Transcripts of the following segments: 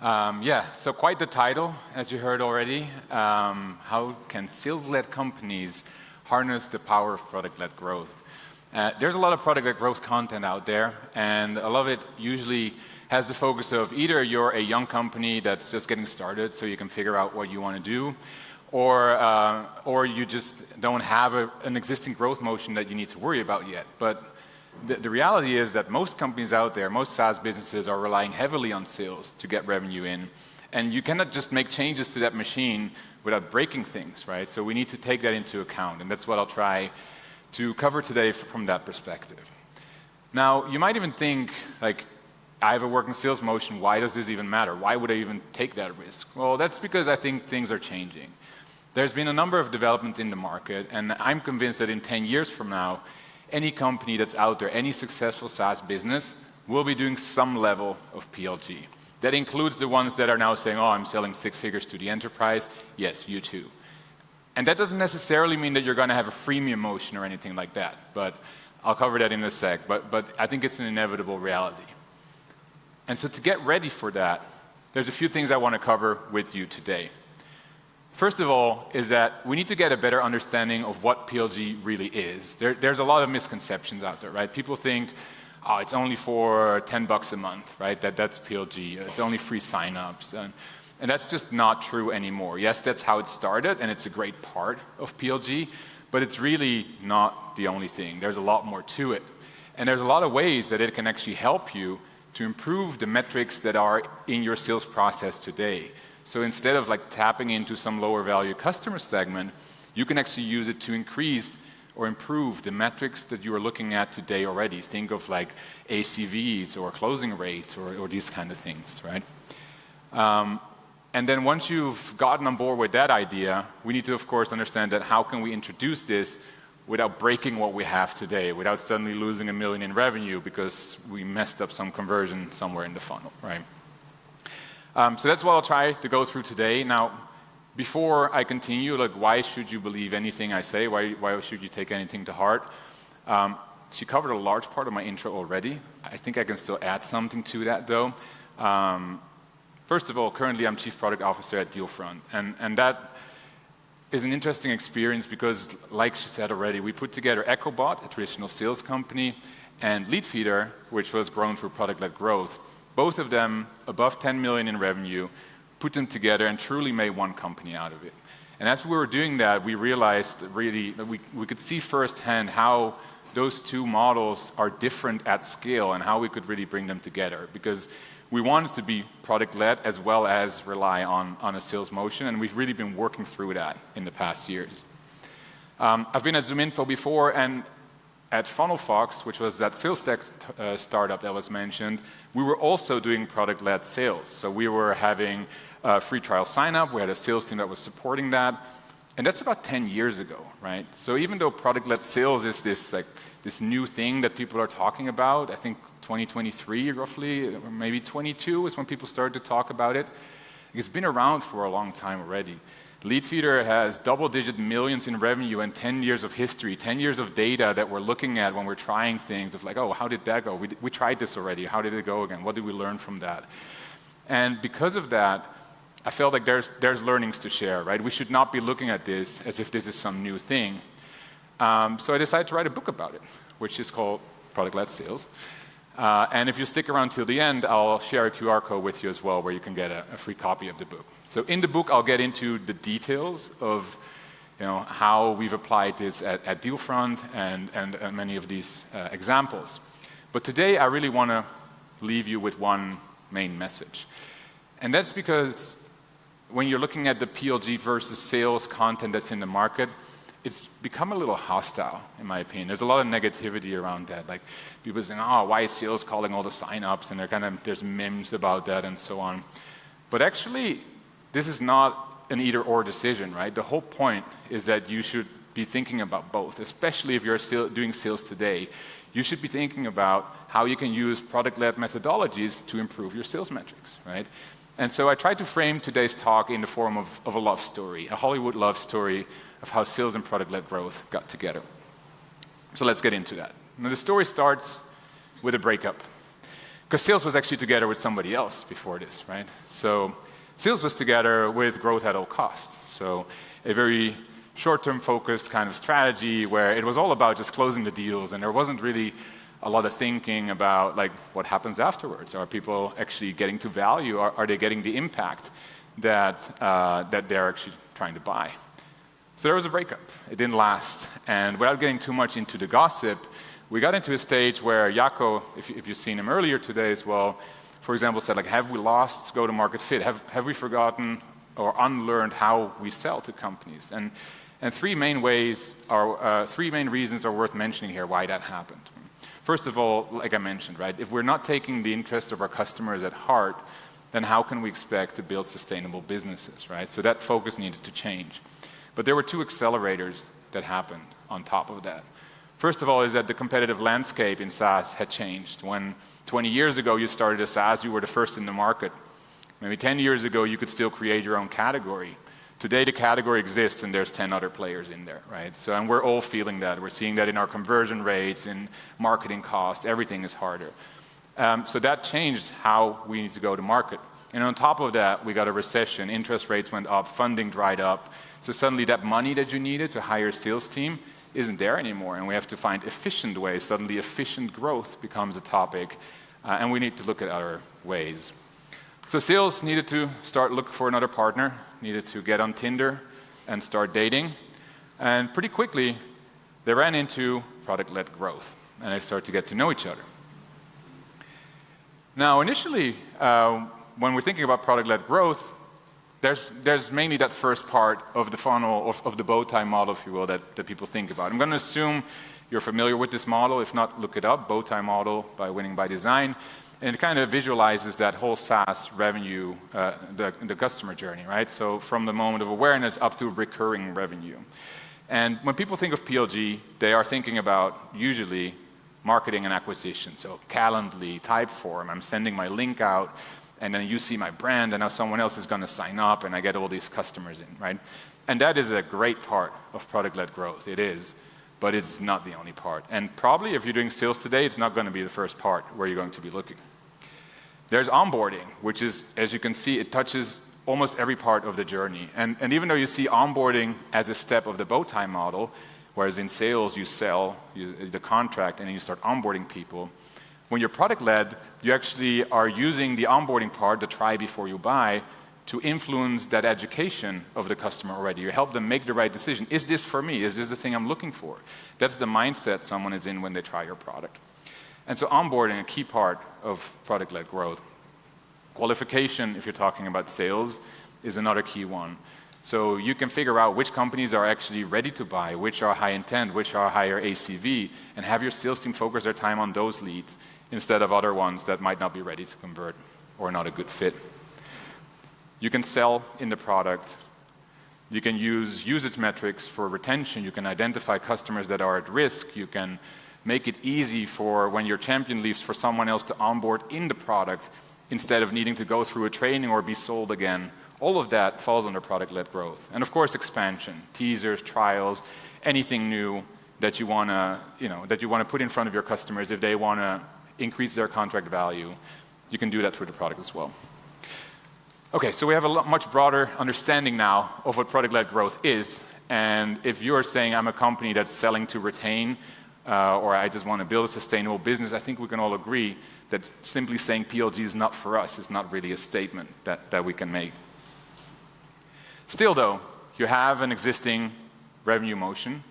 Yeah, so quite the title, as you heard already. How can sales-led companies harness the power of product-led growth? There's a lot of product-led growth content out there, and a lot of it usually has the focus of either you're a young company that's just getting started so you can figure out what you want to do, or you just don't have an existing growth motion that you need to worry about yet. But the reality is that most companies out there, most SaaS businesses are relying heavily on sales to get revenue in. And you cannot just make changes to that machine without breaking things, right? So we need to take that into account. And that's what I'll try to cover today from that perspective. Now, you might even think, like, I have a working sales motion, why does this even matter? Why would I even take that risk? Well, that's because I think things are changing. There's been a number of developments in the market, and I'm convinced that in 10 years from now, any company that's out there, any successful SaaS business, will be doing some level of PLG. That includes the ones that are now saying, oh, I'm selling 6 figures to the enterprise. Yes, you too. And that doesn't necessarily mean that you're going to have a freemium motion or anything like that, but I'll cover that in a sec. But I think it's an inevitable reality. And so to get ready for that, there's a few things I want to cover with you today. First of all is that we need to get a better understanding of what PLG really is. There's a lot of misconceptions out there, right? People think, oh, it's only for $10 a month, right? That's PLG. It's only free signups. And that's just not true anymore. Yes, that's how it started, and it's a great part of PLG, but it's really not the only thing. There's a lot more to it. And there's a lot of ways that it can actually help you to improve the metrics that are in your sales process today. So instead of like tapping into some lower value customer segment, you can actually use it to increase or improve the metrics that you are looking at today already. Think of like ACVs or closing rates or these kind of things, right? And then once you've gotten on board with that idea, we need to, of course, understand that how can we introduce this without breaking what we have today, without suddenly losing $1 million in revenue because we messed up some conversion somewhere in the funnel, right? So that's what I'll try to go through today. Now, before I continue, like, why should you believe anything I say? Why should you take anything to heart? She covered a large part of my intro already. I think I can still add something to that, though. First of all, currently I'm Chief Product Officer at Dealfront, and that is an interesting experience because, like she said already, we put together EchoBot, a traditional sales company, and Leadfeeder, which was grown through product-led growth. Both of them above 10 million in revenue, put them together and truly made one company out of it. And as we were doing that, we realized really that we could see firsthand how those two models are different at scale and how we could really bring them together, because we wanted to be product-led as well as rely on a sales motion, and we've really been working through that in the past years. I've been at ZoomInfo before, and at FunnelFox, which was that sales tech startup that was mentioned, we were also doing product-led sales. So we were having a free trial sign-up, we had a sales team that was supporting that, and that's about 10 years ago, right? So even though product-led sales is this new thing that people are talking about, I think 2023 roughly, or maybe 22 is when people started to talk about it. It's been around for a long time already. Leadfeeder has double-digit millions in revenue and 10 years of history, 10 years of data that we're looking at when we're trying things of like, oh, how did that go? We tried this already. How did it go again? What did we learn from that? And because of that, I felt like there's learnings to share, right? We should not be looking at this as if this is some new thing. So I decided to write a book about it, which is called Product-Led Sales. And if you stick around till the end, I'll share a QR code with you as well where you can get a free copy of the book. So in the book, I'll get into the details of how we've applied this at Dealfront and many of these examples. But today, I really want to leave you with one main message. And that's because when you're looking at the PLG versus sales content that's in the market, it's become a little hostile, in my opinion. There's a lot of negativity around that. Like people saying, oh, why is sales calling all the sign-ups? And there's memes about that and so on. But actually, this is not an either-or decision, right? The whole point is that you should be thinking about both, especially if you're doing sales today. You should be thinking about how you can use product-led methodologies to improve your sales metrics, right? And so I tried to frame today's talk in the form of a love story, a Hollywood love story of how sales and product-led growth got together. So let's get into that. Now, the story starts with a breakup. Because sales was actually together with somebody else before this, right? So sales was together with growth at all costs. So a very short-term focused kind of strategy where it was all about just closing the deals, and there wasn't really a lot of thinking about like what happens afterwards. Are people actually getting to value? Are they getting the impact that they're actually trying to buy? So there was a breakup. It didn't last. And without getting too much into the gossip, we got into a stage where Jacco, if you've seen him earlier today as well, for example, said like, have we lost go-to-market fit? Have we forgotten or unlearned how we sell to companies? And three main reasons are worth mentioning here why that happened. First of all, like I mentioned, right, if we're not taking the interest of our customers at heart, then how can we expect to build sustainable businesses, right? So that focus needed to change. But there were two accelerators that happened on top of that. First of all is that the competitive landscape in SaaS had changed. When 20 years ago you started a SaaS, you were the first in the market. Maybe 10 years ago you could still create your own category. Today the category exists and there's 10 other players in there, right? So, and we're all feeling that. We're seeing that in our conversion rates, in marketing costs, everything is harder. So that changed how we need to go to market. And on top of that, we got a recession, interest rates went up, funding dried up. So suddenly that money that you needed to hire a sales team isn't there anymore, and we have to find efficient ways. Suddenly efficient growth becomes a topic, and we need to look at other ways. So sales needed to start looking for another partner, needed to get on Tinder and start dating. And pretty quickly, they ran into product-led growth, and they started to get to know each other. Now, initially, when we're thinking about product-led growth, there's mainly that first part of the funnel, of the bow tie model, if you will, that people think about. I'm going to assume you're familiar with this model. If not, look it up, bow tie model by Winning by Design. And it kind of visualizes that whole SaaS revenue, the customer journey, right? So from the moment of awareness up to recurring revenue. And when people think of PLG, they are thinking about usually marketing and acquisition. So Calendly, Typeform, I'm sending my link out, and then you see my brand, and now someone else is going to sign up, and I get all these customers in, right? And that is a great part of product-led growth. It is, but it's not the only part. And probably if you're doing sales today, it's not going to be the first part where you're going to be looking. There's onboarding, which is, as you can see, it touches almost every part of the journey. And even though you see onboarding as a step of the bow tie model, whereas in sales you sell the contract and then you start onboarding people, when you're product-led, you actually are using the onboarding part, the try before you buy, to influence that education of the customer already. You help them make the right decision. Is this for me? Is this the thing I'm looking for? That's the mindset someone is in when they try your product. And so onboarding, a key part of product-led growth. Qualification, if you're talking about sales, is another key one. So you can figure out which companies are actually ready to buy, which are high intent, which are higher ACV, and have your sales team focus their time on those leads instead of other ones that might not be ready to convert or not a good fit. You can sell in the product. You can use usage metrics for retention. You can identify customers that are at risk. You can make it easy for when your champion leaves for someone else to onboard in the product instead of needing to go through a training or be sold again. All of that falls under product-led growth. And of course, expansion, teasers, trials, anything new that you want to put in front of your customers if they want to increase their contract value. You can do that through the product as well. Okay, so we have a much broader understanding now of what product-led growth is. And if you're saying I'm a company that's selling to retain, or I just want to build a sustainable business, I think we can all agree that simply saying PLG is not for us is not really a statement that we can make. Still though, you have an existing revenue motion,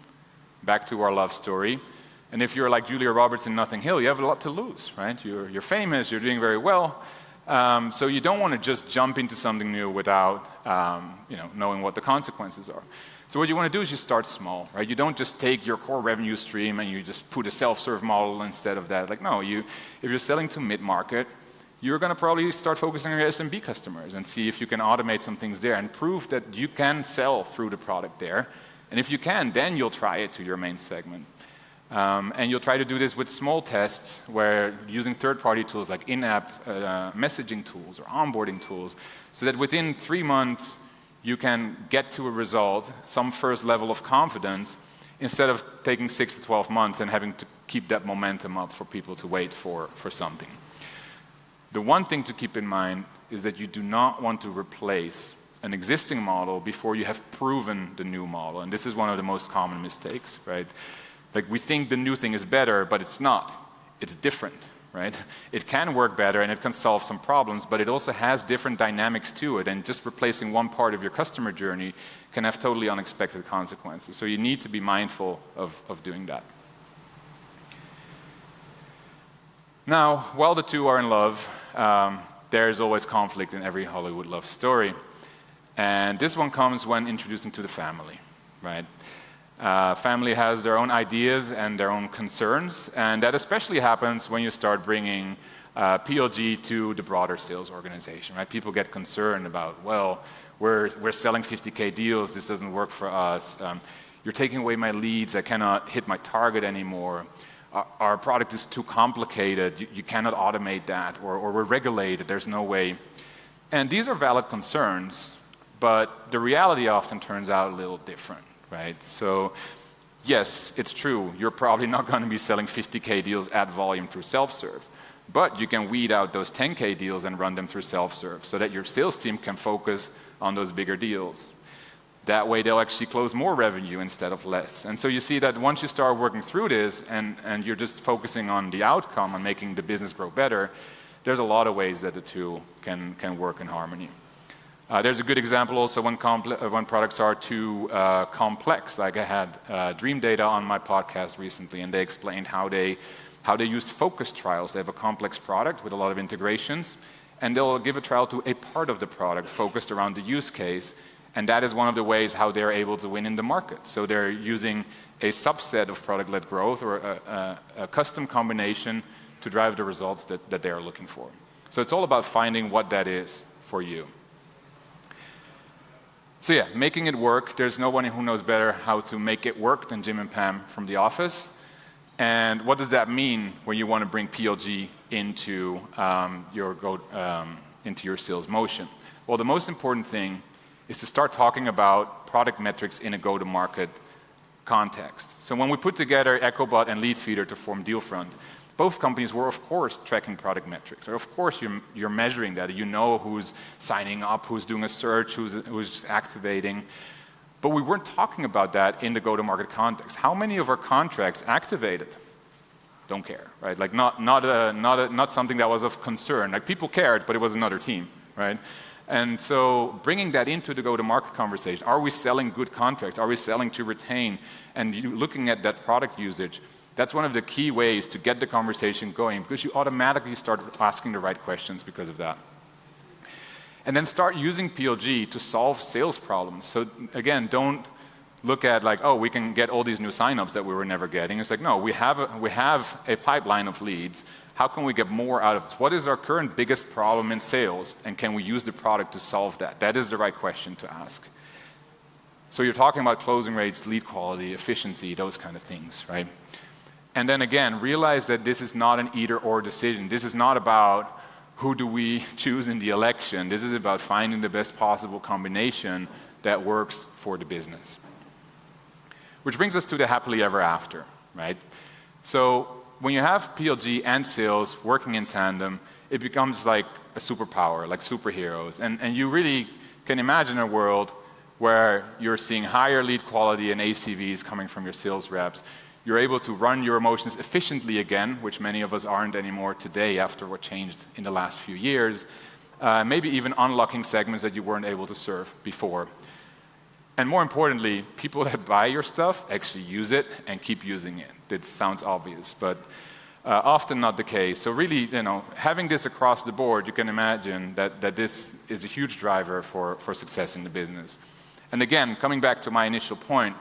back to our love story, and if you're like Julia Roberts in Notting Hill, you have a lot to lose, right? You're famous, you're doing very well, so you don't want to just jump into something new without knowing what the consequences are. So what you want to do is you start small, right? You don't just take your core revenue stream and you just put a self-serve model instead of that. Like, no, if you're selling to mid-market, you're going to probably start focusing on your SMB customers and see if you can automate some things there and prove that you can sell through the product there. And if you can, then you'll try it to your main segment. And you'll try to do this with small tests where using third-party tools like in-app messaging tools or onboarding tools, so that within 3 months, you can get to a result, some first level of confidence, instead of taking 6 to 12 months and having to keep that momentum up for people to wait for something. The one thing to keep in mind is that you do not want to replace an existing model before you have proven the new model. And this is one of the most common mistakes, right? Like we think the new thing is better, but it's not. It's different, right? It can work better and it can solve some problems, but it also has different dynamics to it. And just replacing one part of your customer journey can have totally unexpected consequences. So you need to be mindful of doing that. Now, while the two are in love, there's always conflict in every Hollywood love story. And this one comes when introducing to the family, right? Family has their own ideas and their own concerns, and that especially happens when you start bringing PLG to the broader sales organization, right? People get concerned about, well, we're selling 50K deals, this doesn't work for us. You're taking away my leads, I cannot hit my target anymore. Our product is too complicated, you cannot automate that, or we're regulated, there's no way. And these are valid concerns, but the reality often turns out a little different, right? So yes, it's true, you're probably not going to be selling 50K deals at volume through self-serve, but you can weed out those 10K deals and run them through self-serve so that your sales team can focus on those bigger deals. That way they'll actually close more revenue instead of less. And so you see that once you start working through this and you're just focusing on the outcome and making the business grow better, there's a lot of ways that the two can work in harmony. There's a good example also when products are too complex. Like I had Dream Data on my podcast recently, and they explained how they used focus trials. They have a complex product with a lot of integrations, and they'll give a trial to a part of the product focused around the use case, and that is one of the ways how they're able to win in the market. So they're using a subset of product-led growth or a custom combination to drive the results that they're looking for. So it's all about finding what that is for you. So yeah, making it work. There's no one who knows better how to make it work than Jim and Pam from The Office. And what does that mean when you want to bring PLG into your sales motion? Well, the most important thing is to start talking about product metrics in a go-to-market context. So when we put together EchoBot and Leadfeeder to form Dealfront, both companies were, of course, tracking product metrics. Or of course, you're measuring that. You know who's signing up, who's doing a search, who's activating. But we weren't talking about that in the go-to-market context. How many of our contracts activated? Don't care, right? Like not something that was of concern. Like people cared, but it was another team, right? And so bringing that into the go-to-market conversation, are we selling good contracts? Are we selling to retain? And looking at that product usage, that's one of the key ways to get the conversation going, because you automatically start asking the right questions because of that. And then start using PLG to solve sales problems. So again, don't look at like, oh, we can get all these new signups that we were never getting. It's like, no, we have a pipeline of leads. How can we get more out of this? What is our current biggest problem in sales? And can we use the product to solve that? That is the right question to ask. So you're talking about closing rates, lead quality, efficiency, those kind of things, right? And then again, realize that this is not an either-or decision. This is not about who do we choose in the election. This is about finding the best possible combination that works for the business. Which brings us to the happily ever after, right? So when you have PLG and sales working in tandem, it becomes like a superpower, like superheroes. And you really can imagine a world where you're seeing higher lead quality and ACVs coming from your sales reps. You're able to run your emotions efficiently again, which many of us aren't anymore today after what changed in the last few years. Maybe even unlocking segments that you weren't able to serve before. And more importantly, people that buy your stuff actually use it and keep using it. It sounds obvious, but often not the case. So really, having this across the board, you can imagine that this is a huge driver for success in the business. And again, coming back to my initial point,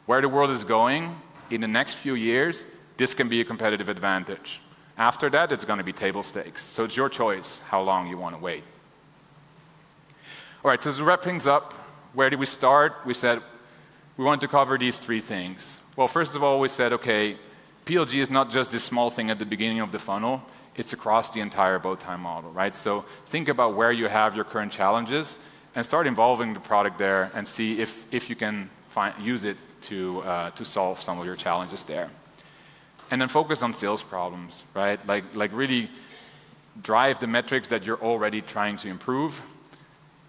where the world is going, in the next few years, this can be a competitive advantage. After that, it's going to be table stakes. So it's your choice how long you want to wait. All right, so to wrap things up, where did we start? We said we wanted to cover these three things. Well, first of all, we said, okay, PLG is not just this small thing at the beginning of the funnel. It's across the entire bow tie model, right? So think about where you have your current challenges and start involving the product there and see if you can use it to solve some of your challenges there. And then focus on sales problems, right? Like really drive the metrics that you're already trying to improve.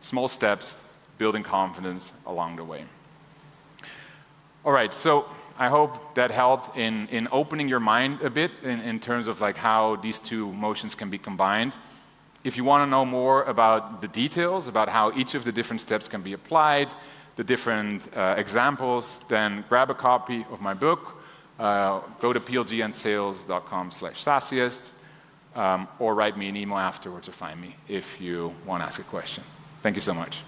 Small steps, building confidence along the way. All right, so I hope that helped in opening your mind a bit in terms of like how these two motions can be combined. If you want to know more about the details, about how each of the different steps can be applied, the different examples, then grab a copy of my book, go to plgandsales.com/SaaSiest, or write me an email afterwards to find me if you want to ask a question. Thank you so much.